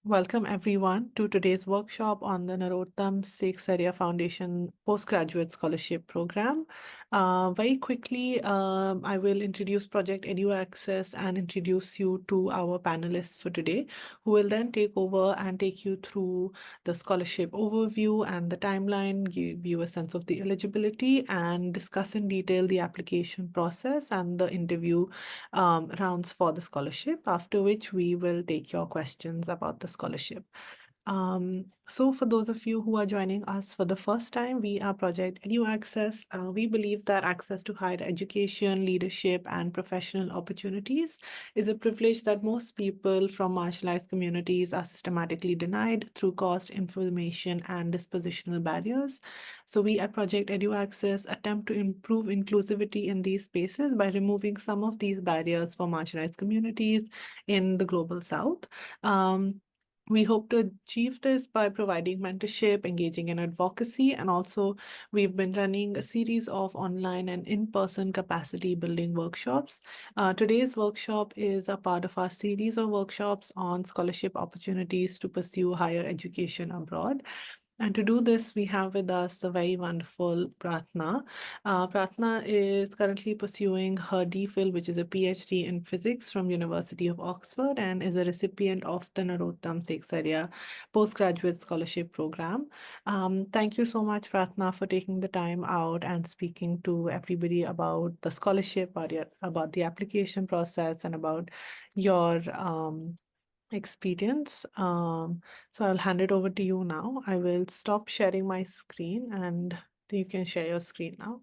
Welcome everyone to today's workshop on the Narotam Sekhsaria Foundation Postgraduate Scholarship Program. Very quickly, I will introduce Project EduAccess and introduce you to our panelists for today, who will then take over and take you through the scholarship overview and the timeline, give you a sense of the eligibility, and discuss in detail the application process and the interview rounds for the scholarship, after which we will take your questions about the scholarship. So for those of you who are joining us for the first time, we are Project EduAccess. We believe that access to higher education, leadership, and professional opportunities is a privilege that most people from marginalized communities are systematically denied through cost, information, and dispositional barriers. So we at Project EduAccess attempt to improve inclusivity in these spaces by removing some of these barriers for marginalized communities in the global South. We hope to achieve this by providing mentorship, engaging in advocacy, and also we've been running a series of online and in-person capacity building workshops. Today's workshop is a part of our series of workshops on scholarship opportunities to pursue higher education abroad. And to do this, we have with us the very wonderful Prarthana. Prarthana is currently pursuing her DPhil, which is a PhD in physics from University of Oxford, and is a recipient of the Narotam Sekhsaria postgraduate scholarship program. Thank you so much, Prarthana, for taking the time out and speaking to everybody about the scholarship, about the application process, and about your experience. So I'll hand it over to you now. I will stop sharing my screen and you can share your screen now.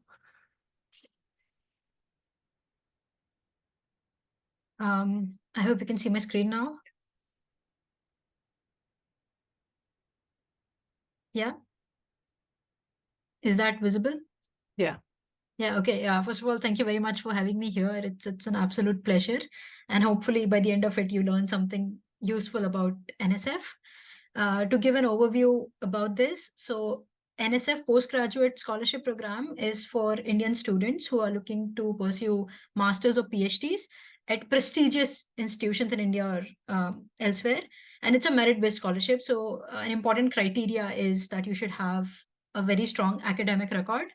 I hope you can see my screen now. Yeah. Is that visible? Yeah. Yeah, okay. First of all, thank you very much for having me here. It's an absolute pleasure. And hopefully by the end of it, you learn something useful about NSF. To give an overview about this, so NSF Postgraduate Scholarship Program is for Indian students who are looking to pursue masters or PhDs at prestigious institutions in India or elsewhere. And it's a merit-based scholarship. So an important criteria is that you should have a very strong academic record.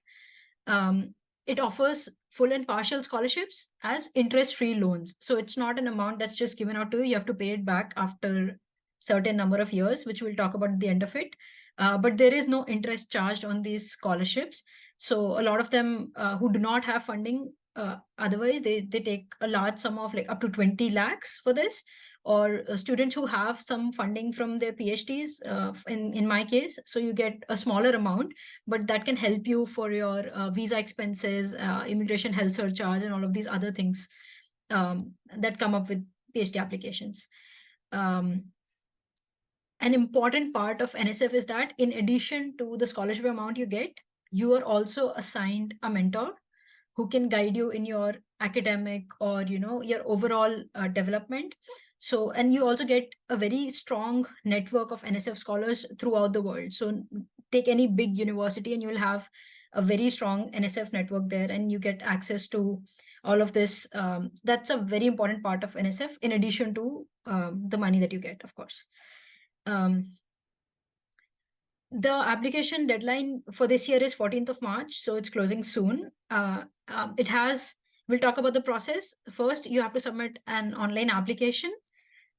It offers full and partial scholarships as interest-free loans. So it's not an amount that's just given out to you. You have to pay it back after certain number of years, which we'll talk about at the end of it. But there is no interest charged on these scholarships. So a lot of them who do not have funding, otherwise they take a large sum of like up to 20 lakhs for this, or students who have some funding from their PhDs, in my case. So you get a smaller amount, but that can help you for your visa expenses, immigration health surcharge, and all of these other things that come up with PhD applications. An important part of NSF is that in addition to the scholarship amount you get, you are also assigned a mentor who can guide you in your academic or your overall development. So, and you also get a very strong network of NSF scholars throughout the world. So take any big university and you will have a very strong NSF network there, and you get access to all of this. That's a very important part of NSF in addition to the money that you get, of course. The application deadline for this year is 14th of March, so it's closing soon. We'll talk about the process. First, you have to submit an online application.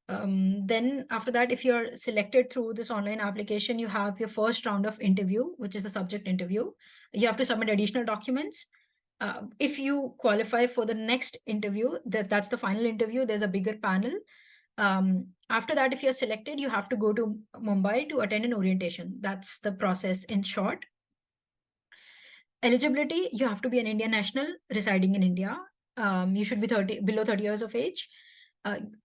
Then after that, if you're selected through this online application, you have your first round of interview, which is the subject interview. You have to submit additional documents. If you qualify for the next interview, that's the final interview, there's a bigger panel. After that, if you're selected, you have to go to Mumbai to attend an orientation. That's the process in short. Eligibility, you have to be an Indian national residing in India. You should be below 30 years of age.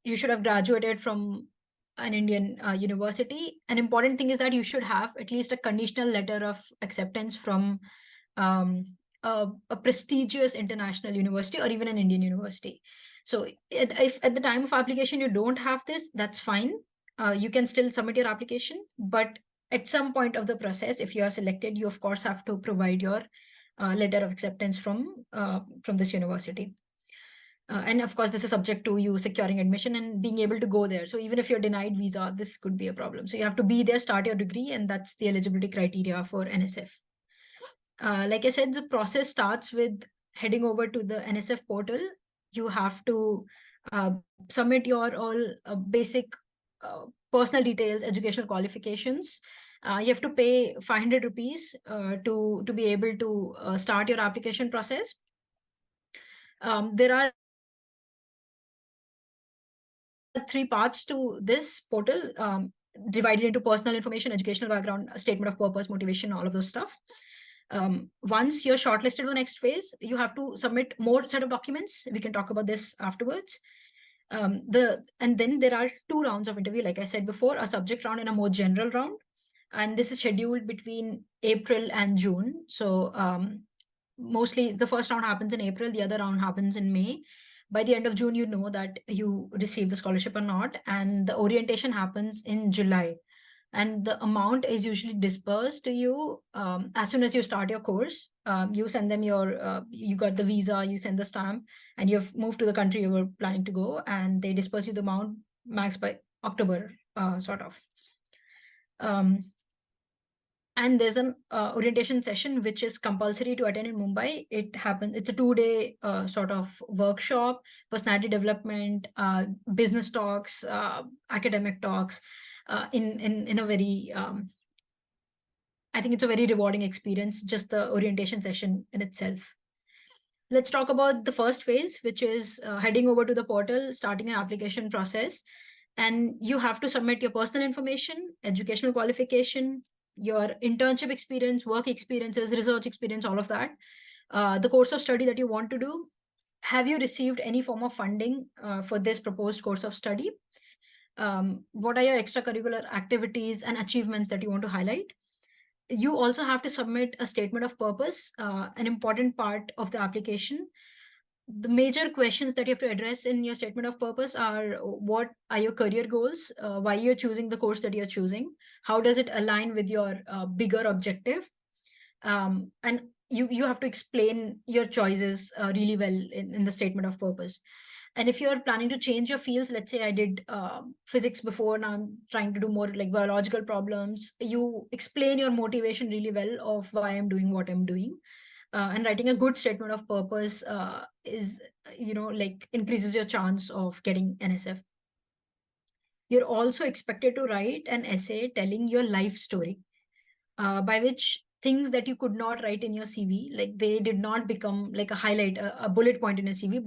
You should have graduated from an Indian university. An important thing is that you should have at least a conditional letter of acceptance from a prestigious international university or even an Indian university. So if at the time of application you don't have this, that's fine. You can still submit your application, but at some point of the process, if you are selected, you of course have to provide your letter of acceptance from this university. And of course, this is subject to you securing admission and being able to go there. So even if you're denied visa, this could be a problem. So you have to be there, start your degree, and that's the eligibility criteria for NSF. Like I said, the process starts with heading over to the NSF portal. You have to submit your all basic personal details, educational qualifications. You have to pay 500 rupees to be able to start your application process. There are 3 parts to this portal, divided into personal information, educational background, statement of purpose, motivation, all of those stuff. Once you're shortlisted to the next phase, you have to submit more set of documents. We can talk about this afterwards. And then there are 2 rounds of interview, like I said before, a subject round and a more general round. And this is scheduled between April and June. So mostly the first round happens in April, the other round happens in May. By the end of June, you know that you receive the scholarship or not, and the orientation happens in July. And the amount is usually dispersed to you as soon as you start your course. You send them your, you got the visa, you send the stamp, and you've moved to the country you were planning to go, and they disperse you the amount max by October, sort of. And there's an orientation session which is compulsory to attend in Mumbai. It's a 2-day sort of workshop, personality development, business talks, academic talks, in a very I think it's a very rewarding experience, just the orientation session in itself. Let's talk about the first phase, which is heading over to the portal, starting an application process. And you have to submit your personal information, educational qualification, your internship experience, work experiences, research experience, all of that. The course of study that you want to do. Have you received any form of funding for this proposed course of study? What are your extracurricular activities and achievements that you want to highlight? You also have to submit a statement of purpose, an important part of the application. The major questions that you have to address in your statement of purpose are: what are your career goals? Why you're choosing the course that you're choosing? How does it align with your bigger objective? And you have to explain your choices really well in the statement of purpose. And if you're planning to change your fields, let's say I did physics before, now I'm trying to do more like biological problems, you explain your motivation really well of why I'm doing what I'm doing. And writing a good statement of purpose is, like increases your chance of getting NSF. You're also expected to write an essay telling your life story, by which things that you could not write in your CV, like they did not become like a highlight, a bullet point in a CV,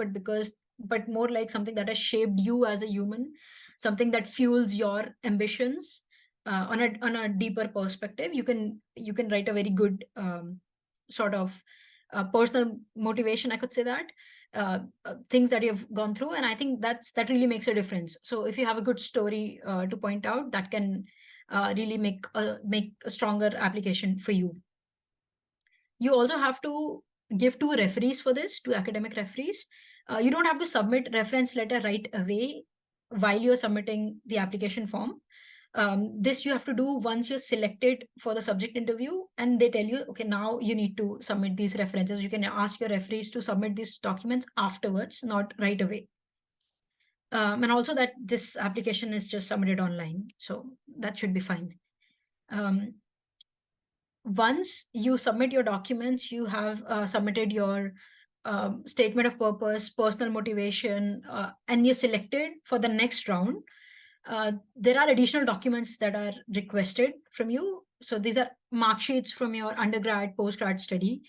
but more like something that has shaped you as a human, something that fuels your ambitions on a deeper perspective. You can write a very good sort of personal motivation, I could say that. Things that you've gone through, and I think that really makes a difference. So if you have a good story to point out, that can really make a stronger application for you. You also have to give 2 referees for this, 2 academic referees. You don't have to submit reference letter right away while you're submitting the application form. This you have to do once you're selected for the subject interview, and they tell you, okay, now you need to submit these references. You can ask your referees to submit these documents afterwards, not right away. And also that this application is just submitted online, so that should be fine. Once you submit your documents, you have submitted your statement of purpose, personal motivation, and you're selected for the next round. There are additional documents that are requested from you. So these are mark sheets from your undergrad, postgrad study.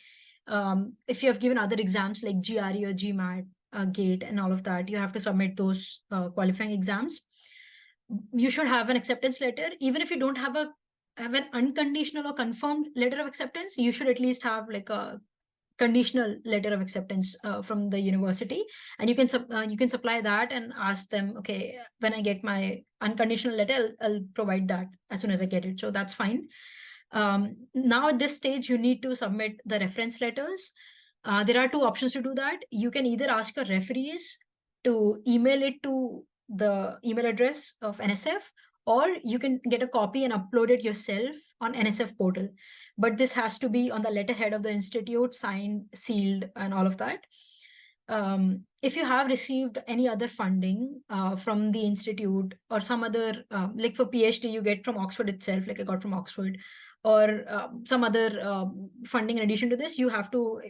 If you have given other exams like GRE or GMAT, GATE, and all of that, you have to submit those qualifying exams. You should have an acceptance letter. Even if you don't have an unconditional or confirmed letter of acceptance, you should at least have like a conditional letter of acceptance from the university, and you can supply that and ask them, okay, when I get my unconditional letter, I'll provide that as soon as I get it. So that's fine. Now at this stage, you need to submit the reference letters. There are 2 options to do that. You can either ask your referees to email it to the email address of NSF, or you can get a copy and upload it yourself on NSF portal. But this has to be on the letterhead of the institute, signed, sealed, and all of that. if you have received any other funding from the institute or some other, like for PhD, you get from Oxford itself, like I got from Oxford, or some other funding in addition to this, you have to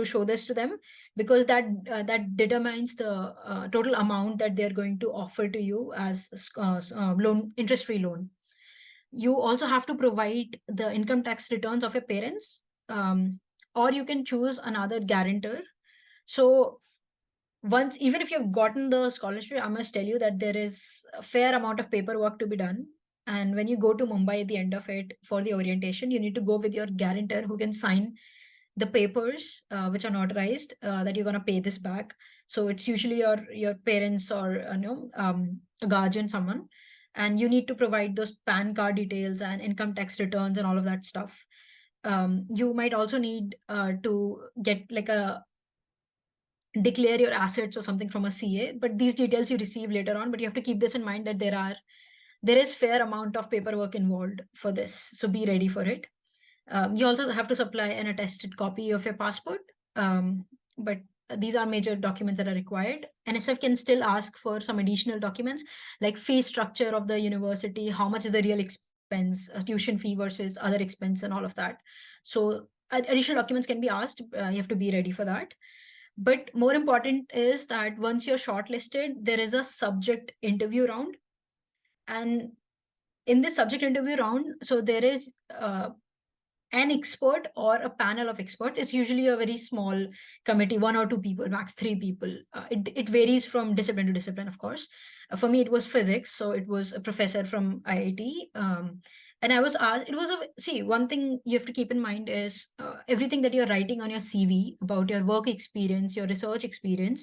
show this to them, because that determines the total amount that they're going to offer to you as loan, interest-free loan. You also have to provide the income tax returns of your parents, or you can choose another guarantor. So once, even if you've gotten the scholarship, I must tell you that there is a fair amount of paperwork to be done. And when you go to Mumbai at the end of it for the orientation, you need to go with your guarantor who can sign the papers which are notarized that you're going to pay this back. So it's usually your parents or a guardian, someone, and you need to provide those PAN card details and income tax returns and all of that stuff. You might also need to get like a declare your assets or something from a CA, but these details you receive later on. But you have to keep this in mind that there is fair amount of paperwork involved for this, so be ready for it. You also have to supply an attested copy of your passport, but these are major documents that are required. NSF can still ask for some additional documents like fee structure of the university, how much is the real expense, tuition fee versus other expense, and all of that. So additional documents can be asked. You have to be ready for that. But more important is that once you're shortlisted, there is a subject interview round. And in this subject interview round, so there is an expert or a panel of experts. It's usually a very small committee, 1 or 2 people, max 3 people. It varies from discipline to discipline, of course. For me, it was physics, so it was a professor from IIT. And I was asked, one thing you have to keep in mind is everything that you're writing on your CV about your work experience, your research experience,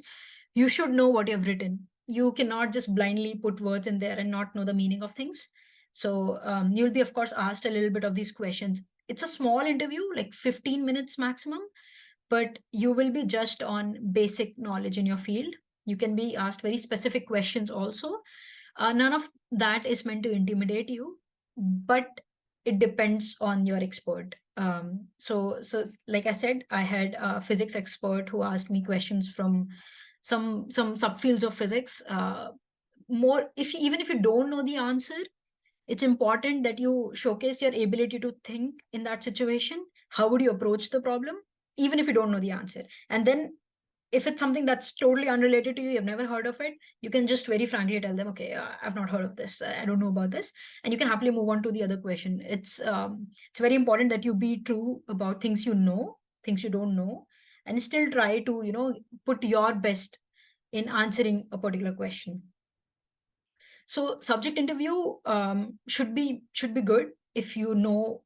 you should know what you've written. You cannot just blindly put words in there and not know the meaning of things. So you'll be, of course, asked a little bit of these questions. It's a small interview, like 15 minutes maximum, but you will be judged on basic knowledge in your field. You can be asked very specific questions also. None of that is meant to intimidate you, but it depends on your expert. So like I said, I had a physics expert who asked me questions from some subfields of physics. More, even if you don't know the answer, it's important that you showcase your ability to think in that situation. How would you approach the problem, even if you don't know the answer? And then if it's something that's totally unrelated to you, you've never heard of it, you can just very frankly tell them, okay, I've not heard of this, I don't know about this, and you can happily move on to the other question. It's very important that you be true about things you know, things you don't know, and still try to put your best in answering a particular question. So subject interview should be good if you know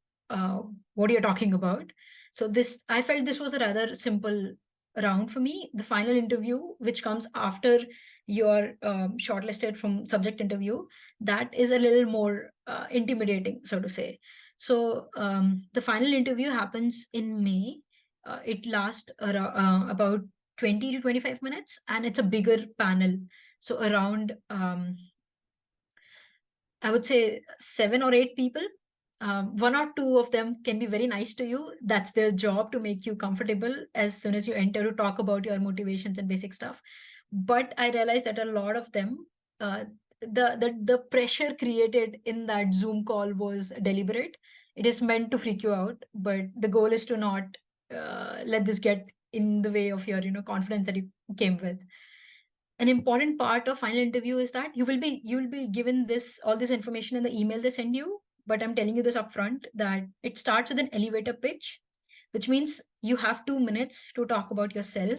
what you're talking about. So I felt this was a rather simple round for me. The final interview, which comes after you're shortlisted from subject interview, that is a little more intimidating, so to say. So the final interview happens in May. It lasts about 20 to 25 minutes, and it's a bigger panel. So around I would say 7 or 8 people. 1 or 2 of them can be very nice to you. That's their job, to make you comfortable as soon as you enter, to talk about your motivations and basic stuff. But I realized that a lot of them, the pressure created in that Zoom call was deliberate. It is meant to freak you out, but the goal is to not let this get in the way of your confidence that you came with. An important part of final interview is that you will be given all this information in the email they send you, but I'm telling you this upfront, that it starts with an elevator pitch, which means you have 2 minutes to talk about yourself.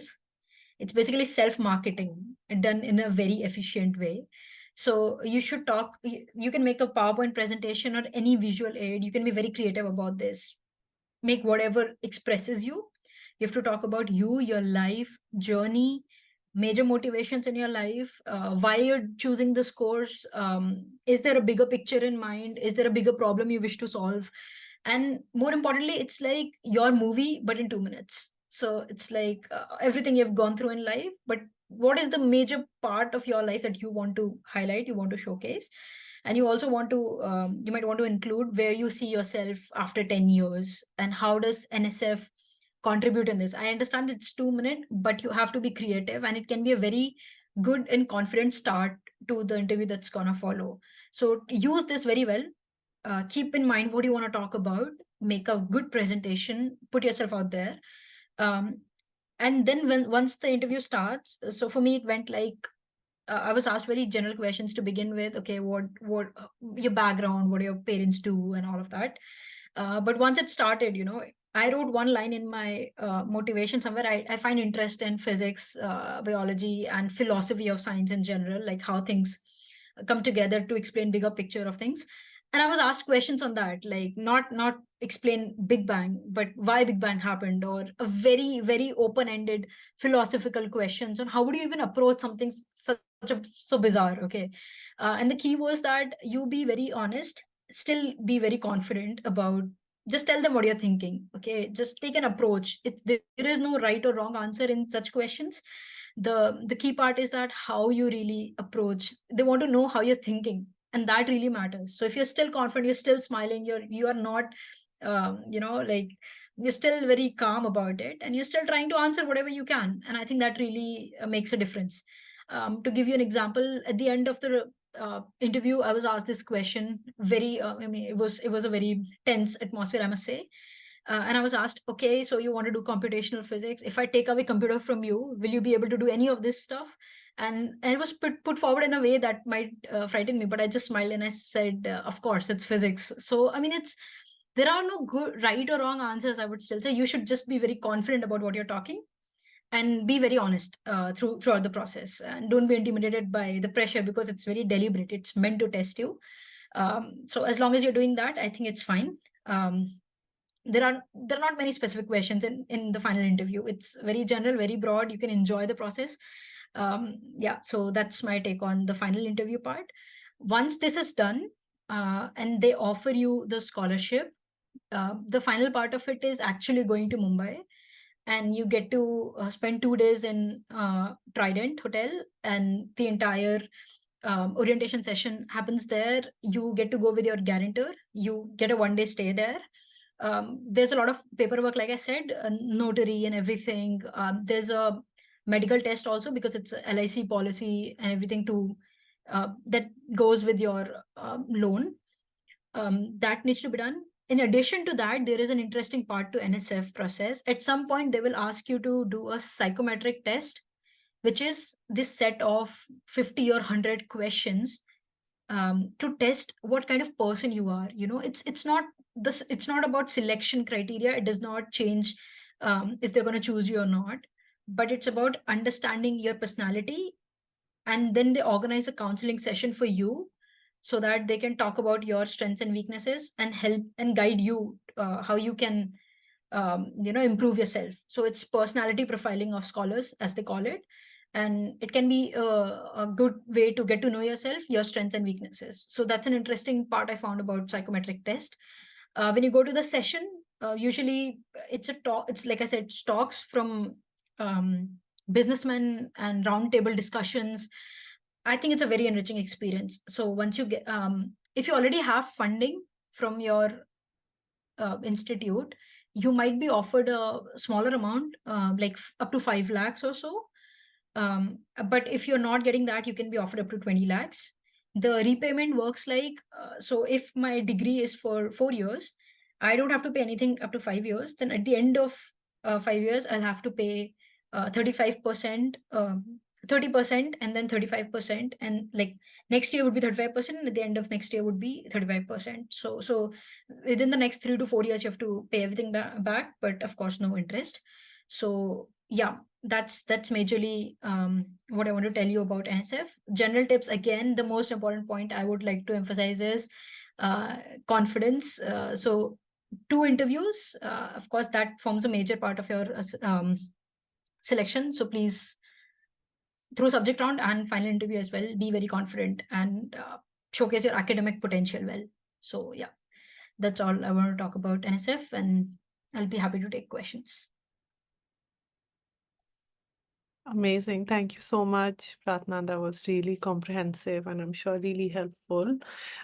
It's basically self-marketing done in a very efficient way. So you should talk, you can make a PowerPoint presentation or any visual aid. You can be very creative about this. Make whatever expresses you. You have to talk about you, your life journey, major motivations in your life, why you're choosing this course. Is there a bigger picture in mind? Is there a bigger problem you wish to solve? And more importantly, it's like your movie, but in 2 minutes. So it's like everything you've gone through in life, but what is the major part of your life that you want to highlight, you want to showcase? And you also want to, you might want to include where you see yourself after 10 years, and how does NSF contribute in this. I understand it's 2 minutes, but you have to be creative, and it can be a very good and confident start to the interview that's gonna follow. So use this very well. Keep in mind what you want to talk about, make a good presentation, put yourself out there. And then once the interview starts, so for me it went like, I was asked very general questions to begin with. Okay, what your background, what do your parents do, and all of that. But once it started, I wrote one line in my motivation somewhere. I find interest in physics, biology, and philosophy of science in general, like how things come together to explain bigger picture of things. And I was asked questions on that, like not explain Big Bang, but why Big Bang happened, or a very, very open-ended philosophical questions on how would you even approach something so bizarre. Okay. And the key was that you be very honest, still be very confident about, just tell them what you're thinking. Okay, just take an approach. There is no right or wrong answer in such questions. The key part is that how you really approach. They want to know how you're thinking, and that really matters. So if you're still confident, you're still smiling, you are not like, you're still very calm about it, and you're still trying to answer whatever you can, and I think that really makes a difference. To give you an example, at the end of the interview, I was asked this question. Very, I mean, it was a very tense atmosphere, I must say. And I was asked, okay, so you want to do computational physics? If I take away computer from you, will you be able to do any of this stuff? And it was put forward in a way that might frighten me, but I just smiled and I said, of course, it's physics. So I mean, there are no good right or wrong answers. I would still say you should just be very confident about what you're talking, and be very honest throughout the process, and don't be intimidated by the pressure, because it's very deliberate. It's meant to test you. So as long as you're doing that, I think it's fine. There are not many specific questions in the final interview. It's very general, very broad. You can enjoy the process. Yeah, so that's my take on the final interview part. Once this is done, and they offer you the scholarship, the final part of it is actually going to Mumbai, and you get to spend 2 days in Trident Hotel, and the entire orientation session happens there. You get to go with your guarantor. You get a 1-day stay there. There's a lot of paperwork, like I said, notary and everything. There's a medical test also, because it's a LIC policy and everything to that goes with your loan. That needs to be done. In addition to that, there is an interesting part to NSF process. At some point, they will ask you to do a psychometric test, which is this set of 50 or 100 questions to test what kind of person you are. It's not this. It's not about selection criteria. It does not change if they're going to choose you or not. But it's about understanding your personality, and then they organize a counseling session for you, so that they can talk about your strengths and weaknesses and help and guide you how you can improve yourself. So it's personality profiling of scholars, as they call it, and it can be a good way to get to know yourself, your strengths and weaknesses. So that's an interesting part I found about psychometric test. When you go to the session, usually it's a talk. It's, like I said, talks from businessmen and roundtable discussions. I think it's a very enriching experience. So once you get, if you already have funding from your institute, you might be offered a smaller amount, like up to 5 lakhs or so. But if you're not getting that, you can be offered up to 20 lakhs. The repayment works like, so if my degree is for 4 years, I don't have to pay anything up to 5 years. Then at the end of 5 years, I'll have to pay 35%, 30%, and then 35%. And like next year would be 35%, and at the end of next year would be 35%. So within the next 3 to 4 years, you have to pay everything back, but of course, no interest. So yeah, that's majorly what I want to tell you about NSF. General tips, again, the most important point I would like to emphasize is confidence. So 2 interviews, of course, that forms a major part of your selection. So please, through subject round and final interview as well, be very confident and showcase your academic potential well. So yeah, that's all I want to talk about NSF, and I'll be happy to take questions. Amazing. Thank you so much, Prarthana. That was really comprehensive and I'm sure really helpful.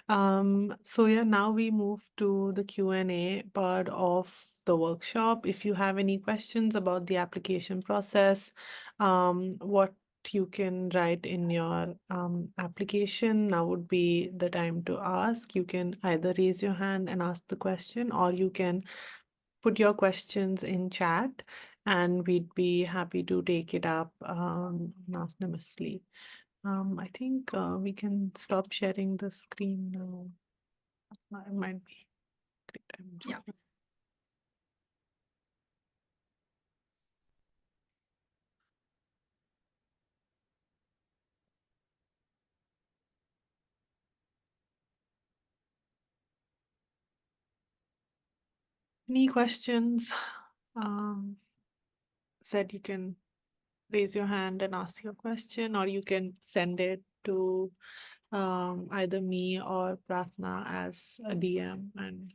So yeah, now we move to the Q&A part of the workshop. If you have any questions about the application process, what you can write in your application, now would be the time to ask. You can either raise your hand and ask the question, or you can put your questions in chat and we'd be happy to take it up anonymously. I think we can stop sharing the screen now. It might be great. I'm Yeah. just any questions? Said you can raise your hand and ask your question, or you can send it to either me or Prarthana as a DM, and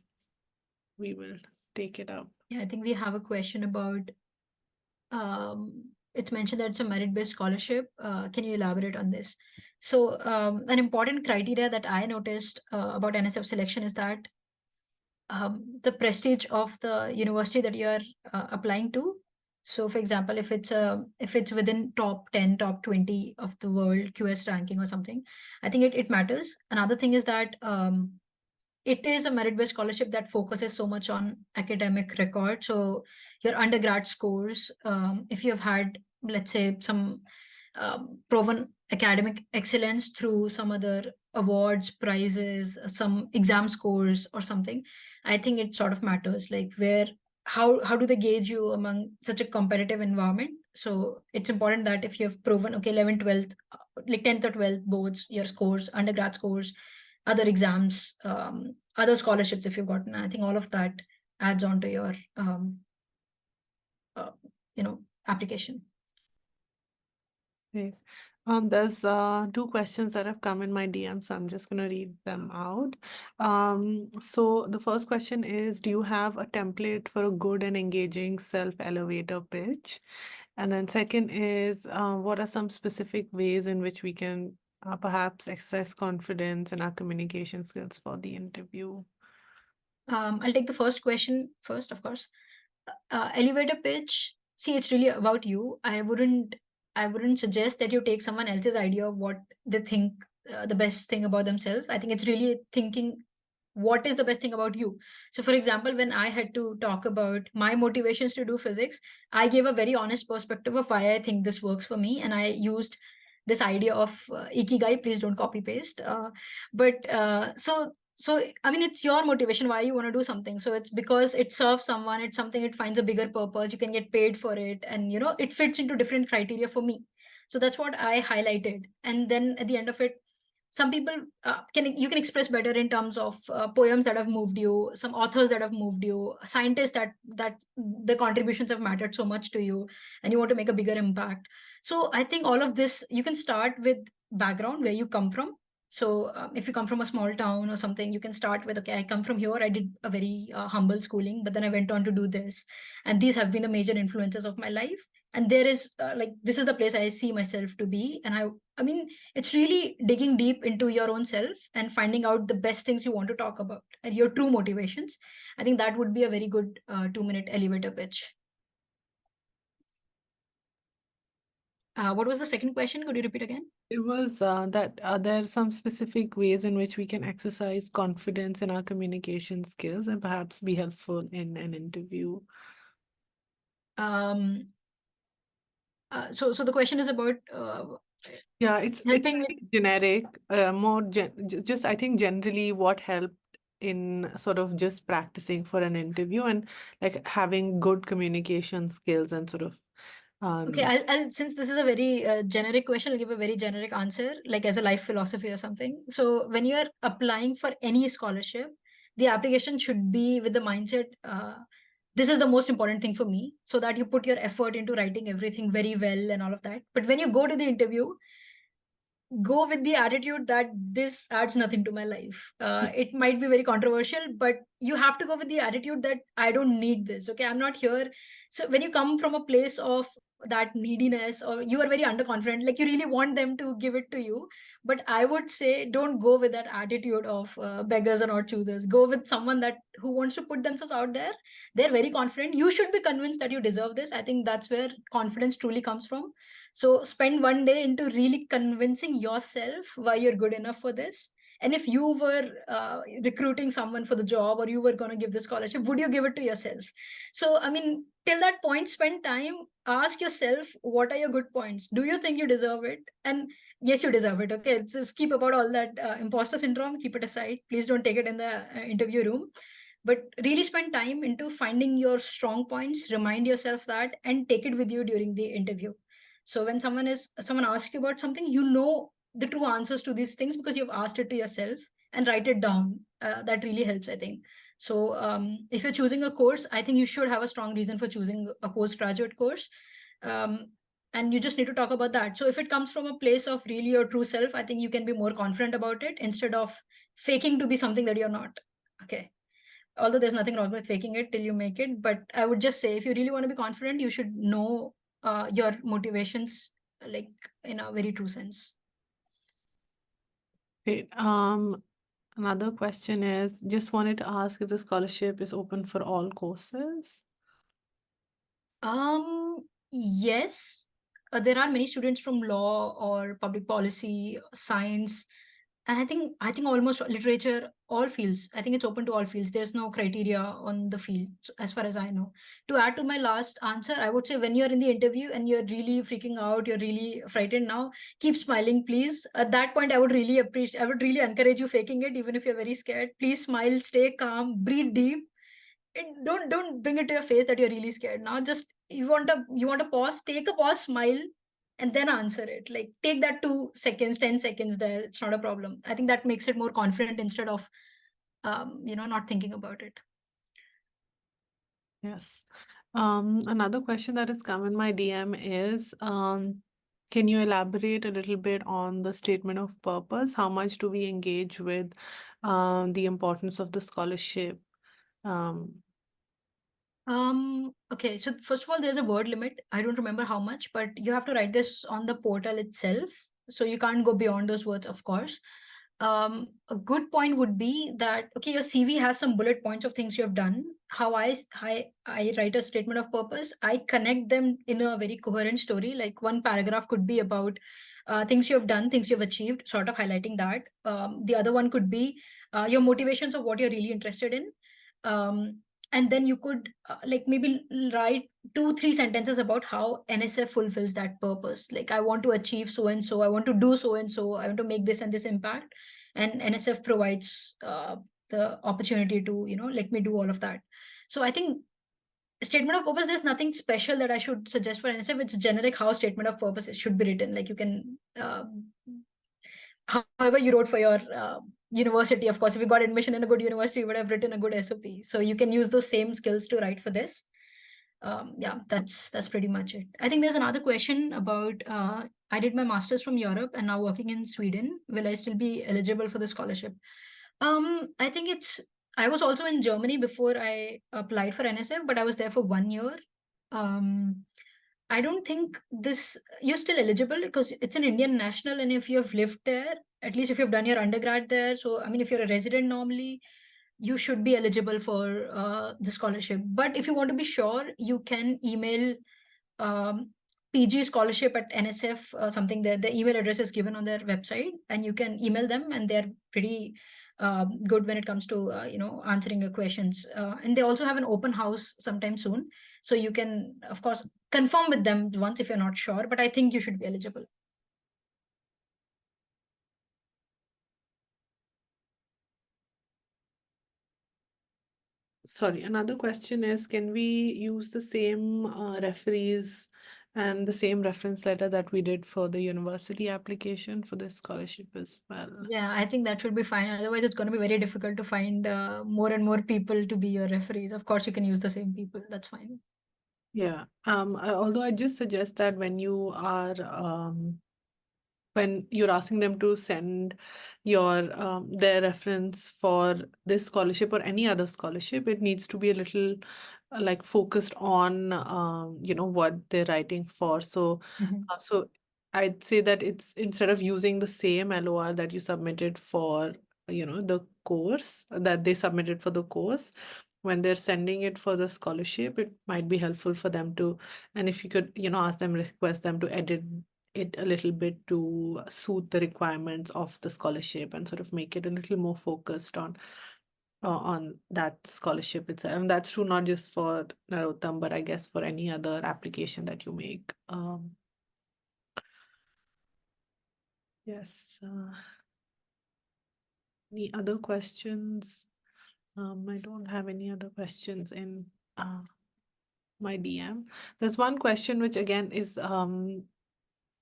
we will take it up. Yeah, I think we have a question about it's mentioned that it's a merit-based scholarship. Can you elaborate on this? So an important criteria that I noticed about NSF selection is that the prestige of the university that you are applying to. So, for example, if it's within top 10, top 20 of the world QS ranking or something, I think it matters. Another thing is that it is a merit-based scholarship that focuses so much on academic record. So your undergrad scores, if you have had, let's say, some proven academic excellence through some other awards, prizes, some exam scores or something, I think it sort of matters. Like how do they gauge you among such a competitive environment? So it's important that if you have proven, okay, 11th, 12th, like 10th or 12th boards, your scores, undergrad scores, other exams, other scholarships if you've gotten, I think all of that adds on to your, uh, application. Okay. There's two questions that have come in my DM, so I'm just gonna read them out. So the first question is, do you have a template for a good and engaging self-elevator pitch? And then second is, what are some specific ways in which we can perhaps exercise confidence in our communication skills for the interview? I'll take the first question first, of course. Elevator pitch. See, it's really about you. I wouldn't suggest that you take someone else's idea of what they think the best thing about themselves. I think it's really thinking what is the best thing about you. So, for example, when I had to talk about my motivations to do physics, I gave a very honest perspective of why I think this works for me, and I used this idea of ikigai. Please don't copy paste. So I mean, it's your motivation why you want to do something. So it's because it serves someone, it's something, it finds a bigger purpose, you can get paid for it, and it fits into different criteria for me. So that's what I highlighted. And then at the end of it, some people can express better in terms of poems that have moved you, some authors that have moved you, scientists that the contributions have mattered so much to you, and you want to make a bigger impact. So I think all of this, you can start with background, where you come from. So if you come from a small town or something, you can start with, okay, I come from here, I did a very humble schooling, but then I went on to do this, and these have been the major influences of my life. And there is this is the place I see myself to be. And I mean, it's really digging deep into your own self and finding out the best things you want to talk about and your true motivations. I think that would be a very good 2-minute elevator pitch. What was the second question? Could you repeat again? It was that there are some specific ways in which we can exercise confidence in our communication skills and perhaps be helpful in an interview. Um, so the question is about Yeah, it's helping I with. think generic, more just I think generally what helped in sort of just practicing for an interview and like having good communication skills and sort of Okay, I'll since this is a very generic question, I'll give a very generic answer, like as a life philosophy or something. So when you're applying for any scholarship, the application should be with the mindset, this is the most important thing for me, so that you put your effort into writing everything very well and all of that. But when you go to the interview, go with the attitude that this adds nothing to my life. It might be very controversial, but you have to go with the attitude that I don't need this. Okay, I'm not here. So when you come from a place of that neediness, or you are very underconfident, like you really want them to give it to you. But I would say don't go with that attitude of beggars are not choosers. Go with someone that who wants to put themselves out there. They're very confident. You should be convinced that you deserve this. I think that's where confidence truly comes from. So spend one day into really convincing yourself why you're good enough for this. And if you were recruiting someone for the job, or you were going to give the scholarship, would you give it to yourself? So, I mean, till that point, spend time, ask yourself, what are your good points? Do you think you deserve it? And yes, you deserve it. Okay, just keep about all that imposter syndrome, keep it aside. Please don't take it in the interview room. But really spend time into finding your strong points, remind yourself that, and take it with you during the interview. So when someone asks you about something, you know the true answers to these things because you've asked it to yourself, and write it down. That really helps, I think. So if you're choosing a course, I think you should have a strong reason for choosing a postgraduate course. Um, and you just need to talk about that. So if it comes from a place of really your true self, I think you can be more confident about it instead of faking to be something that you're not. Okay. Although there's nothing wrong with faking it till you make it, but I would just say if you really want to be confident, you should know your motivations, like in a very true sense. Great. Another question is, just wanted to ask if the scholarship is open for all courses. Yes, there are many students from law or public policy, science, and I think almost literature, all fields. I think it's open to all fields. There's no criteria on the field, as far as I know. To add to my last answer, I would say when you're in the interview and you're really freaking out, you're really frightened now, keep smiling, please. At that point, I would really appreciate, I would really encourage you faking it, even if you're very scared. Please smile, stay calm, breathe deep. Don't bring it to your face that you're really scared now. Just you want to pause, take a pause, smile, and then answer it. Like take that 2 seconds, 10 seconds there. It's not a problem. I think that makes it more confident instead of not thinking about it. Yes. Another question that has come in my DM is, can you elaborate a little bit on the statement of purpose? How much do we engage with the importance of the scholarship? Um, Okay, so first of all, there's a word limit. I don't remember how much, but you have to write this on the portal itself. So you can't go beyond those words, of course. A good point would be that, okay, your CV has some bullet points of things you have done. How I write a statement of purpose, I connect them in a very coherent story. Like one paragraph could be about things you have done, things you've achieved, sort of highlighting that. The other one could be your motivations of what you're really interested in. Um, and then you could like maybe write 2-3 sentences about how NSF fulfills that purpose. Like I want to achieve so and so, I want to do so and so, I want to make this and this impact, and NSF provides the opportunity to let me do all of that. So I think statement of purpose, there's nothing special that I should suggest for NSF. It's generic how statement of purpose should be written. Like you can however you wrote for your university. Of course, if you got admission in a good university, you would have written a good SOP. So you can use those same skills to write for this. Yeah, that's pretty much it. I think there's another question about I did my master's from Europe and now working in Sweden. Will I still be eligible for the scholarship? I think I was also in Germany before I applied for NSF, but I was there for 1 year. Um, I don't think you're still eligible because it's an Indian national, and if you have lived there, at least if you've done your undergrad there, so I mean, if you're a resident normally, you should be eligible for the scholarship. But if you want to be sure, you can email um, PG scholarship at NSF, something that the email address is given on their website, and you can email them, and they're pretty good when it comes to answering your questions. And they also have an open house sometime soon, so you can, of course, confirm with them once if you're not sure. But I think you should be eligible. Sorry, another question is, can we use the same referees and the same reference letter that we did for the university application for this scholarship as well? Yeah, I think that should be fine. Otherwise, it's going to be very difficult to find more and more people to be your referees. Of course, you can use the same people. That's fine. Yeah. Although I just suggest that when you are when you're asking them to send their reference for this scholarship or any other scholarship, it needs to be a little like focused on what they're writing for. So Mhm. so I'd say that it's instead of using the same LOR that you submitted for the course that they submitted for the course, when they're sending it for the scholarship, it might be helpful for them to, and if you could ask them, request them to edit it a little bit to suit the requirements of the scholarship and sort of make it a little more focused on that scholarship itself. And that's true not just for Narotam, but I guess for any other application that you make. Yes. Any other questions? I don't have any other questions in my DM. There's one question which again is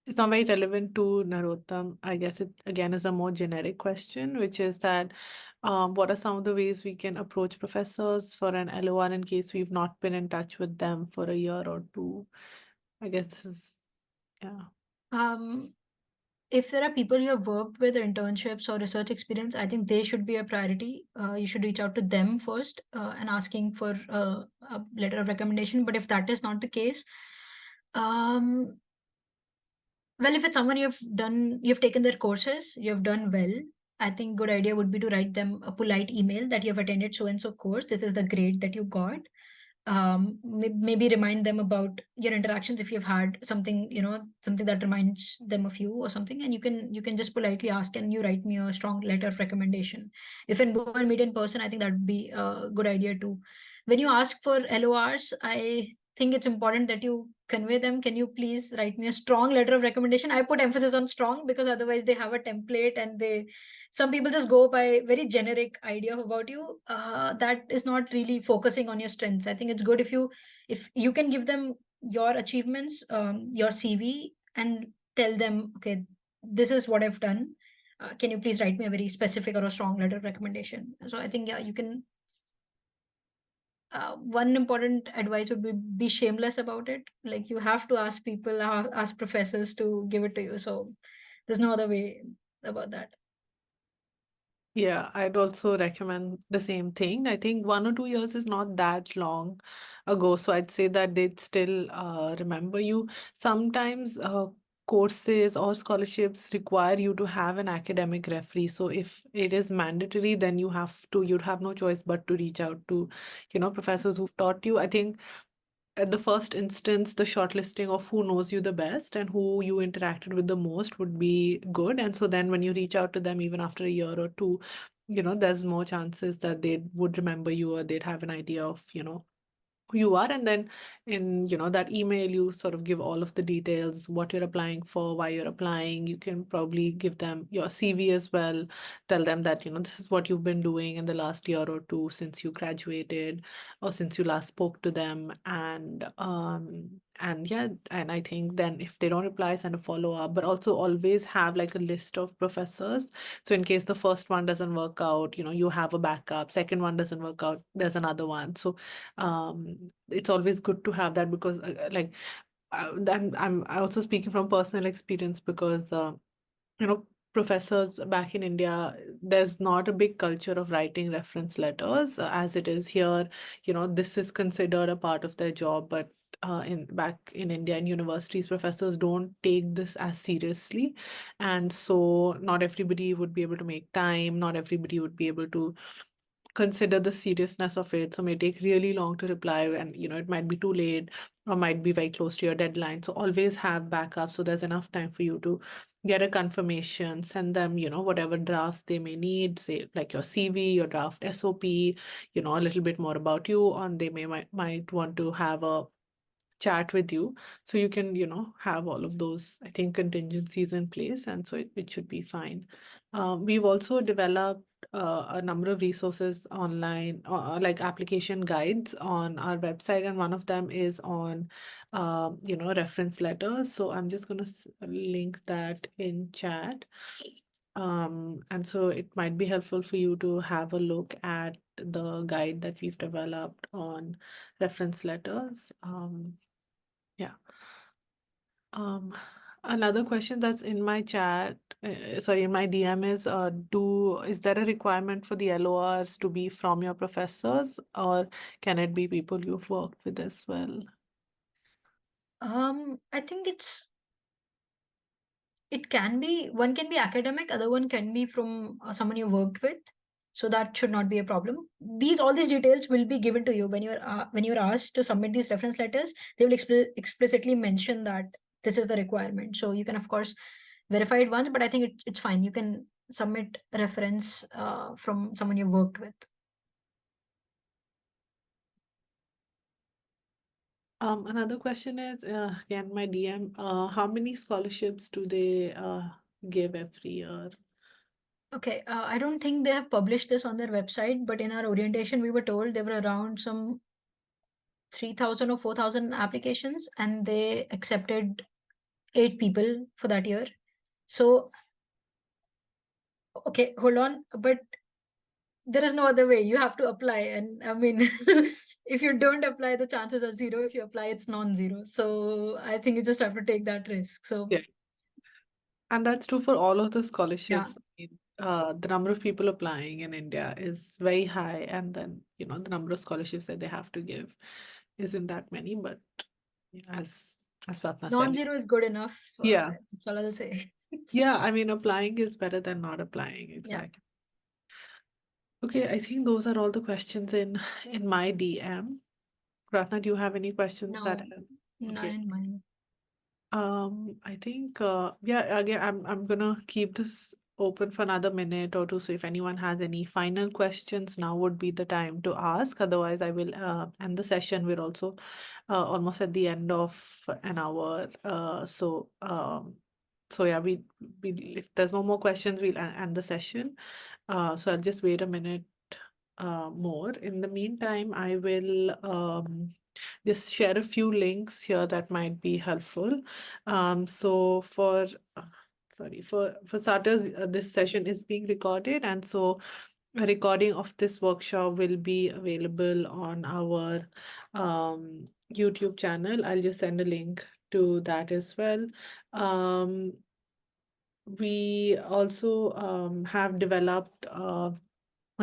it's not very relevant to Narotam. I guess it again is a more generic question, which is that what are some of the ways we can approach professors for an LOR in case we've not been in touch with them for a year or two? I guess this is, yeah. Um, if there are people you have worked with, or internships or research experience, I think they should be a priority. You should reach out to them first and asking for a letter of recommendation. But if that is not the case, um, well, if it's someone you've taken their courses, you've done well, I think good idea would be to write them a polite email that you have attended so and so course. This is the grade that you got. Maybe remind them about your interactions if you've had something, something that reminds them of you or something, and you can just politely ask, can you write me a strong letter of recommendation? If you can go and meet in person, I think that would be a good idea too. When you ask for LORs, I think it's important that you convey them. Can you please write me a strong letter of recommendation? I put emphasis on strong because otherwise they have a template and some people just go by very generic idea about you. That is not really focusing on your strengths. I think it's good if you can give them your achievements, your CV, and tell them, okay, this is what I've done. Can you please write me a very specific or a strong letter of recommendation? So I think, yeah, you can. One important advice would be shameless about it. Like, you have to ask people, ask professors to give it to you. So there's no other way about that. Yeah, I'd also recommend the same thing. I think 1 or 2 years is not that long ago, so I'd say that they'd still remember you. Sometimes courses or scholarships require you to have an academic referee. So if it is mandatory, then you'd have no choice but to reach out to, professors who've taught you. I think at the first instance, the shortlisting of who knows you the best and who you interacted with the most would be good. And so then when you reach out to them, even after a year or two, there's more chances that they would remember you or they'd have an idea of, who you are. And then in that email you sort of give all of the details, what you're applying for, why you're applying. You can probably give them your CV as well, tell them that this is what you've been doing in the last year or two since you graduated or since you last spoke to them. And yeah, and I think then if they don't reply, send a follow up, but also always have like a list of professors, so in case the first one doesn't work out, you have a backup. Second one doesn't work out, there's another one. So it's always good to have that because like I'm also speaking from personal experience because you know professors back in India, there's not a big culture of writing reference letters as it is here. This is considered a part of their job, but in back in India in universities, professors don't take this as seriously, and so not everybody would be able to make time, not everybody would be able to consider the seriousness of it. So it may take really long to reply, and it might be too late or might be very close to your deadline. So always have backup so there's enough time for you to get a confirmation, send them, whatever drafts they may need, say like your CV, your draft SOP, a little bit more about you, and they might want to have a chat with you, so you can have all of those, I think, contingencies in place, and so it should be fine. We've also developed a number of resources online, like application guides on our website, and one of them is on reference letters. So I'm just going to link that in chat. And so it might be helpful for you to have a look at the guide that we've developed on reference letters. Yeah. Um, Another question that's in my chat, sorry, in my DM is there a requirement for the LORs to be from your professors, or can it be people you've worked with as well? I think it can be, one can be academic, other one can be from someone you worked with. So that should not be a problem. All these details will be given to you when you're asked to submit these reference letters. They will explicitly mention that this is the requirement. So you can of course verify it once, but I think it's fine. You can submit a reference from someone you worked with. Another question is, again, my DM, how many scholarships do they give every year? Okay, I don't think they have published this on their website, but in our orientation, we were told there were around some 3,000 or 4,000 applications, and they accepted 8 people for that year. So, okay, hold on, but there is no other way. You have to apply, and I mean, if you don't apply, the chances are zero. If you apply, it's non-zero. So I think you just have to take that risk. So Yeah. And that's true for all of the yeah, scholarships. I mean, the number of people applying in India is very high, and then, the number of scholarships that they have to give isn't that many, but as Pratna said, non-zero is good enough. yeah. That's all I'll say. Yeah, I mean, applying is better than not applying, Yeah. exactly. Okay, I think those are all the questions in my DM. Pratna, do you have any questions that No, have? none Okay. in mind. I think yeah, again, I'm gonna keep this open for another minute or two. So if anyone has any final questions, now would be the time to ask. Otherwise, I will end the session. We're also almost at the end of an hour. So yeah, we if there's no more questions, we'll end the session. So I'll just wait a minute more. In the meantime, I will just share a few links here that might be helpful. So for starters, this session is being recorded, and so a recording of this workshop will be available on our YouTube channel. I'll just send a link to that as well. Um, we also have developed a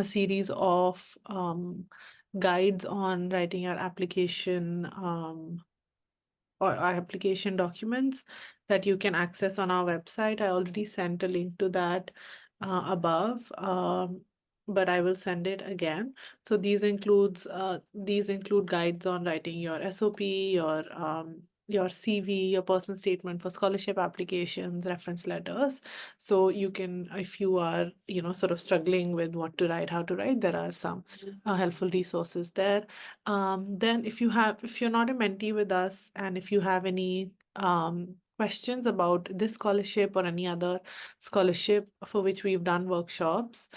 series of guides on writing our application or our application documents that you can access on our website. I already sent a link to that above, but I will send it again. So these include guides on writing your SOP, your CV, your personal statement for scholarship applications, reference letters. So you can, if you are, sort of struggling with what to write, how to write, there are some helpful resources there. Then if you're not a mentee with us, and if you have any questions about this scholarship or any other scholarship for which we've done workshops,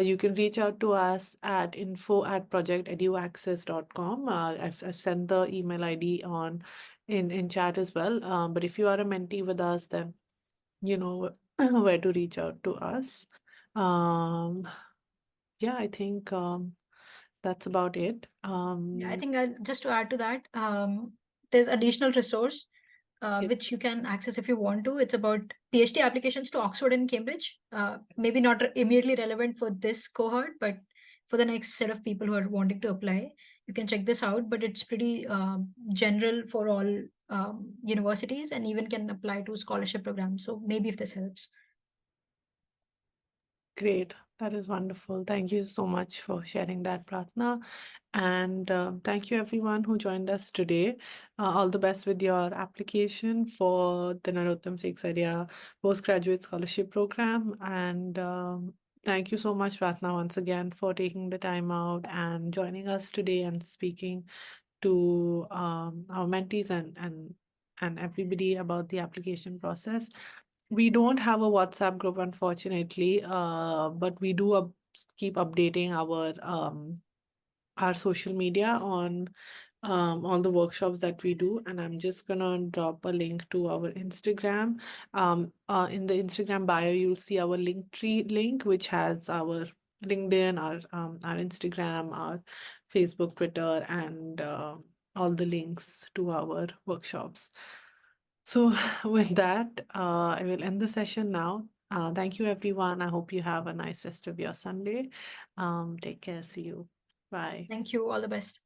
you can reach out to us at info@projecteduaccess.com. I've sent the email ID in chat as well. But if you are a mentee with us, then you know where to reach out to us. Um, yeah, I think that's about it. Yeah, I think just to add to that, there's additional resource Yeah, which you can access if you want to. It's about PhD applications to Oxford and Cambridge. Maybe not immediately relevant for this cohort, but for the next set of people who are wanting to apply, you can check this out. But it's pretty general for all universities, and even can apply to scholarship programs. So maybe if this helps. great. That is wonderful. Thank you so much for sharing that, Pratna. And thank you everyone who joined us today. All the best with your application for the Narotam Sekhsaria Postgraduate Scholarship Program. And thank you so much, Pratna, once again for taking the time out and joining us today and speaking to our mentees and everybody about the application process. We don't have a WhatsApp group, unfortunately, but we do keep updating our social media on all the workshops that we do. And I'm just gonna drop a link to our Instagram. In the Instagram bio, you'll see our Linktree link, which has our LinkedIn, our Instagram, our Facebook, Twitter, and all the links to our workshops. So with that, I will end the session now. Thank you, everyone. I hope you have a nice rest of your Sunday. Take care. See you. Bye. Thank you. All the best.